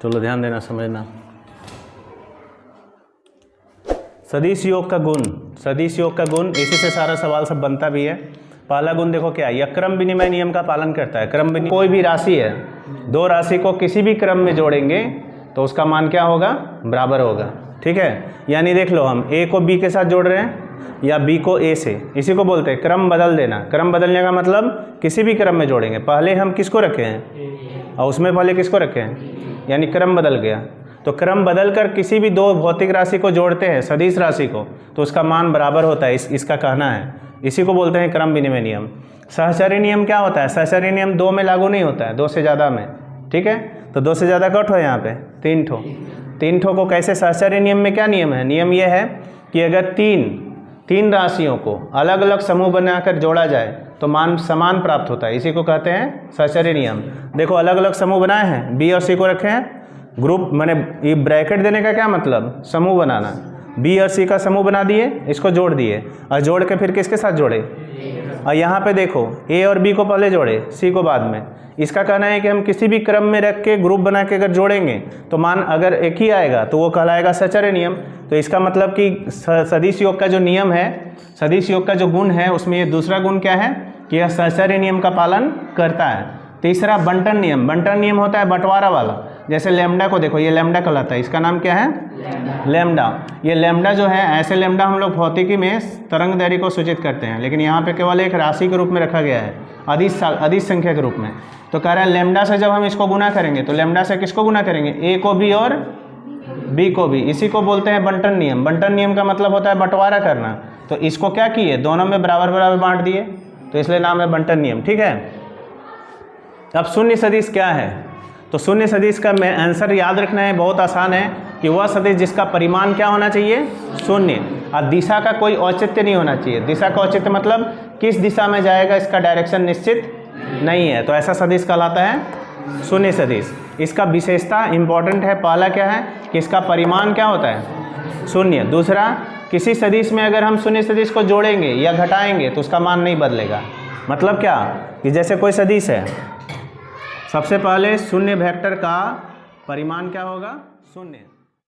चलो ध्यान देना, समझना। सदिश योग का गुण, सदिश योग का गुण, इसी से सारा सवाल सब बनता भी है। पहला गुण देखो क्या है, यह क्रम विनिमय नियम का पालन करता है। क्रम विनिमय, कोई भी राशि है, दो राशि को किसी भी क्रम में जोड़ेंगे तो उसका मान क्या होगा, बराबर होगा। ठीक है, यानी देख लो हम ए को बी के साथ जोड़ रहे हैं या बी को ए से, इसी को बोलते हैं क्रम बदल देना। क्रम बदलने का मतलब किसी भी क्रम में जोड़ेंगे, पहले हम किसको रखे हैं और उसमें पहले किसको रखे हैं, यानी क्रम बदल गया। तो क्रम बदलकर किसी भी दो भौतिक राशि को जोड़ते हैं, सदिश राशि को, तो उसका मान बराबर होता है, इसका कहना है। इसी को बोलते हैं क्रम विनिमय नियम। सहचर्य नियम क्या होता है, सहचर्य नियम दो में लागू नहीं होता है, दो से ज़्यादा में। ठीक है, तो दो से ज़्यादा कट हो यहाँ पे तीन ठो, तीन ठो को कैसे, सहचर्य नियम में क्या नियम है, नियम यह है कि अगर तीन राशियों को अलग अलग समूह बनाकर जोड़ा जाए तो मान समान प्राप्त होता है, इसी को कहते हैं सहचर्य नियम। देखो अलग अलग समूह बनाए हैं, बी और सी को रखे हैं ग्रुप, मैंने ये ब्रैकेट देने का क्या मतलब, समूह बनाना। बी और सी का समूह बना दिए, इसको जोड़ दिए और जोड़ के फिर किसके साथ जोड़े, और यहाँ पे देखो ए और बी को पहले जोड़े, सी को बाद में। इसका कहना है कि हम किसी भी क्रम में रख के ग्रुप बना के अगर जोड़ेंगे तो मान अगर एक ही आएगा तो वो कहलाएगा सहचर्य नियम। तो इसका मतलब कि सदिश योग का जो नियम है, सदिश योग का जो गुण है, उसमें ये दूसरा गुण क्या है कि यह सहचर्य नियम का पालन करता है। तीसरा बंटन नियम, बंटन नियम होता है बंटवारा वाला। जैसे लैम्डा को देखो, ये लैम्डा कहलाता है, इसका नाम क्या है, लैम्डा। ये लैम्डा जो है, ऐसे लैम्डा हम लोग भौतिकी में तरंग दैर्ध्य को सूचित करते हैं, लेकिन यहाँ पे केवल एक राशि के रूप में रखा गया है, अदिश संख्या के रूप में। तो कह रहा है लैम्डा से जब हम इसको गुना करेंगे तो लैम्डा से किसको गुना करेंगे, ए को भी और बी को भी। इसी को बोलते हैं बंटन नियम। बंटन नियम का मतलब होता है बंटवारा करना। तो इसको क्या किए, दोनों में बराबर बराबर बांट दिए, तो इसलिए नाम है बंटन नियम। ठीक है, अब शून्य सदिश क्या है, तो शून्य सदिश का मैं आंसर याद रखना है, बहुत आसान है कि वह सदिश जिसका परिमाण क्या होना चाहिए, शून्य, और दिशा का कोई औचित्य नहीं होना चाहिए। दिशा का औचित्य मतलब किस दिशा में जाएगा इसका डायरेक्शन निश्चित नहीं है, तो ऐसा सदिश कहलाता है शून्य सदिश। इसका विशेषता इंपॉर्टेंट है, पहला क्या है कि इसका परिमाण क्या होता है, शून्य। दूसरा, किसी सदिश में अगर हम शून्य सदिश को जोड़ेंगे या घटाएंगे तो उसका मान नहीं बदलेगा। मतलब क्या कि जैसे कोई सदिश है, सबसे पहले शून्य वेक्टर का परिमाण क्या होगा, शून्य।